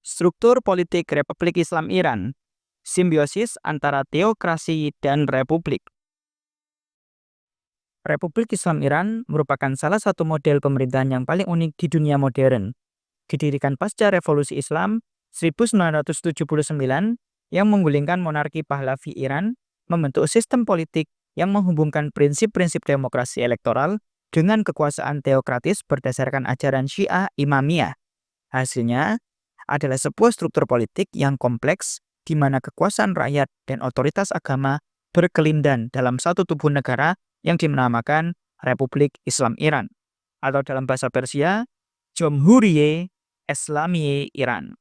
Struktur politik Republik Islam Iran, simbiosis antara teokrasi dan republik. Republik Islam Iran merupakan salah satu model pemerintahan yang paling unik di dunia modern. Didirikan pasca Revolusi Islam 1979 yang menggulingkan monarki Pahlavi Iran, membentuk sistem politik yang menghubungkan prinsip-prinsip demokrasi elektoral dengan kekuasaan teokratis berdasarkan ajaran Syiah Imamiyah. Hasilnya adalah sebuah struktur politik yang kompleks di mana kekuasaan rakyat dan otoritas agama berkelindan dalam satu tubuh negara yang dinamakan Republik Islam Iran, atau dalam bahasa Persia, Jomhuriye Islamiyye Iran.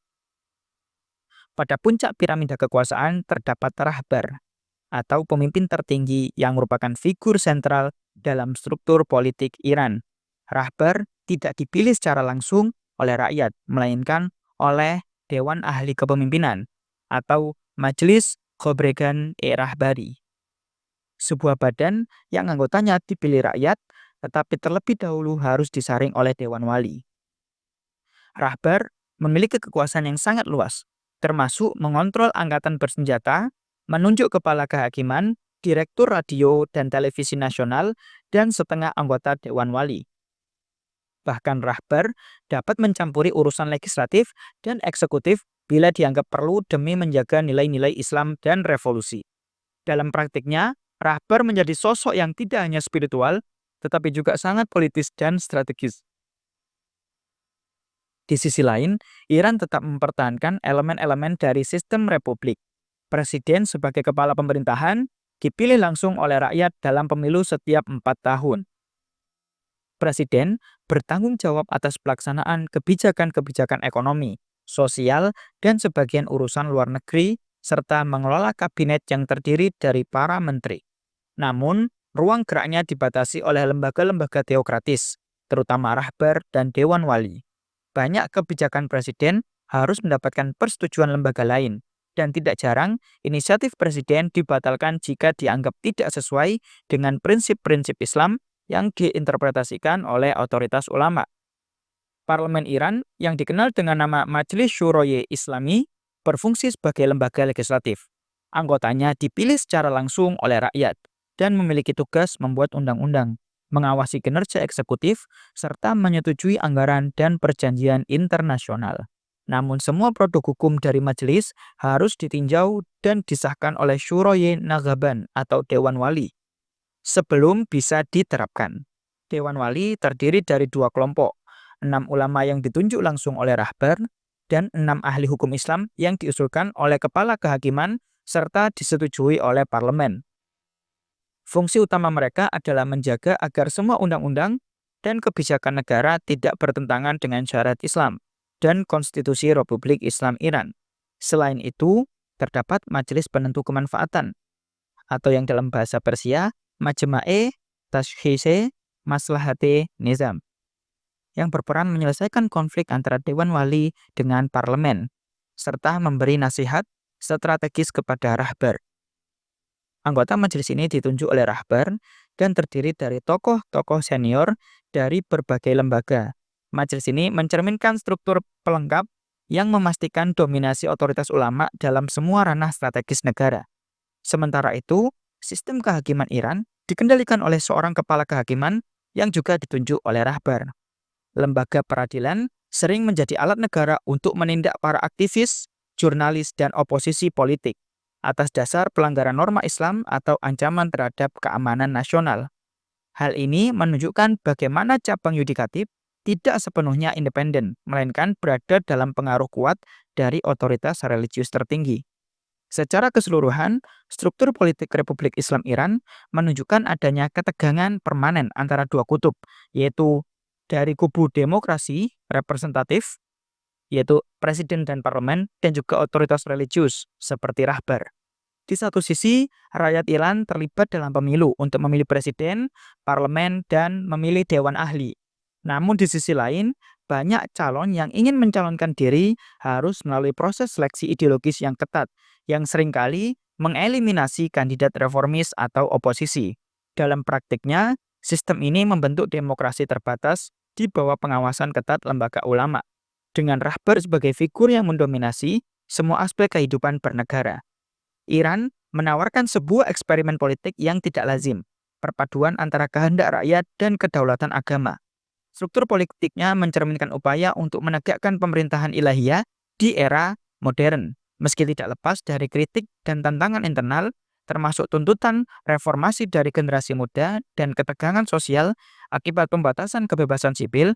Pada puncak piramida kekuasaan terdapat rahbar, atau pemimpin tertinggi yang merupakan figur sentral dalam struktur politik Iran. Rahbar tidak dipilih secara langsung oleh rakyat, melainkan oleh Dewan Ahli Kepemimpinan atau Majelis Khobregan-e-Rahbari. Sebuah badan yang anggotanya dipilih rakyat, tetapi terlebih dahulu harus disaring oleh Dewan Wali. Rahbar memiliki kekuasaan yang sangat luas, termasuk mengontrol angkatan bersenjata, menunjuk kepala kehakiman, direktur radio dan televisi nasional, dan setengah anggota Dewan Wali. Bahkan rahbar dapat mencampuri urusan legislatif dan eksekutif bila dianggap perlu demi menjaga nilai-nilai Islam dan revolusi. Dalam praktiknya, rahbar menjadi sosok yang tidak hanya spiritual, tetapi juga sangat politis dan strategis. Di sisi lain, Iran tetap mempertahankan elemen-elemen dari sistem republik. Presiden sebagai kepala pemerintahan dipilih langsung oleh rakyat dalam pemilu setiap 4 tahun. Presiden bertanggung jawab atas pelaksanaan kebijakan-kebijakan ekonomi, sosial, dan sebagian urusan luar negeri, serta mengelola kabinet yang terdiri dari para menteri. Namun, ruang geraknya dibatasi oleh lembaga-lembaga teokratis, terutama rahbar dan Dewan Wali. Banyak kebijakan presiden harus mendapatkan persetujuan lembaga lain, dan tidak jarang inisiatif presiden dibatalkan jika dianggap tidak sesuai dengan prinsip-prinsip Islam yang diinterpretasikan oleh otoritas ulama. Parlemen Iran yang dikenal dengan nama Majelis Syuroye Islami berfungsi sebagai lembaga legislatif. Anggotanya dipilih secara langsung oleh rakyat dan memiliki tugas membuat undang-undang, mengawasi kinerja eksekutif, serta menyetujui anggaran dan perjanjian internasional. Namun semua produk hukum dari majelis harus ditinjau dan disahkan oleh Syuroye Nagaban atau Dewan Wali sebelum bisa diterapkan. Dewan Wali terdiri dari 2 kelompok, 6 ulama yang ditunjuk langsung oleh rahbar, dan 6 ahli hukum Islam yang diusulkan oleh kepala kehakiman serta disetujui oleh parlemen. Fungsi utama mereka adalah menjaga agar semua undang-undang dan kebijakan negara tidak bertentangan dengan syariat Islam dan konstitusi Republik Islam Iran. Selain itu, terdapat Majelis Penentu Kemanfaatan, atau yang dalam bahasa Persia, Majma'e Tashkhise Maslahate Nizam, yang berperan menyelesaikan konflik antara Dewan Wali dengan parlemen, serta memberi nasihat strategis kepada rahbar. Anggota majelis ini ditunjuk oleh rahbar dan terdiri dari tokoh-tokoh senior dari berbagai lembaga. Majelis ini mencerminkan struktur pelengkap yang memastikan dominasi otoritas ulama dalam semua ranah strategis negara. Sementara itu, sistem kehakiman Iran dikendalikan oleh seorang kepala kehakiman yang juga ditunjuk oleh rahbar. Lembaga peradilan sering menjadi alat negara untuk menindak para aktivis, jurnalis, dan oposisi politik atas dasar pelanggaran norma Islam atau ancaman terhadap keamanan nasional. Hal ini menunjukkan bagaimana cabang yudikatif tidak sepenuhnya independen, melainkan berada dalam pengaruh kuat dari otoritas religius tertinggi. Secara keseluruhan, struktur politik Republik Islam Iran menunjukkan adanya ketegangan permanen antara 2 kutub, yaitu dari kubu demokrasi representatif, yaitu presiden dan parlemen, dan juga otoritas religius seperti rahbar. Di satu sisi, rakyat Iran terlibat dalam pemilu untuk memilih presiden, parlemen, dan memilih dewan ahli. Namun di sisi lain, banyak calon yang ingin mencalonkan diri harus melalui proses seleksi ideologis yang ketat, yang seringkali mengeliminasi kandidat reformis atau oposisi. Dalam praktiknya, sistem ini membentuk demokrasi terbatas di bawah pengawasan ketat lembaga ulama. dengan Rahbar sebagai figur yang mendominasi semua aspek kehidupan bernegara. Iran menawarkan sebuah eksperimen politik yang tidak lazim, perpaduan antara kehendak rakyat dan kedaulatan agama. Struktur politiknya mencerminkan upaya untuk menegakkan pemerintahan ilahiyah di era modern, meski tidak lepas dari kritik dan tantangan internal, termasuk tuntutan reformasi dari generasi muda dan ketegangan sosial akibat pembatasan kebebasan sipil.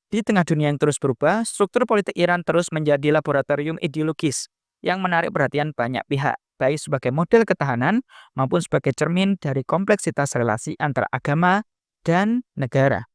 Di tengah dunia yang terus berubah, struktur politik Iran terus menjadi laboratorium ideologis yang menarik perhatian banyak pihak, baik sebagai model ketahanan maupun sebagai cermin dari kompleksitas relasi antara agama dan negara.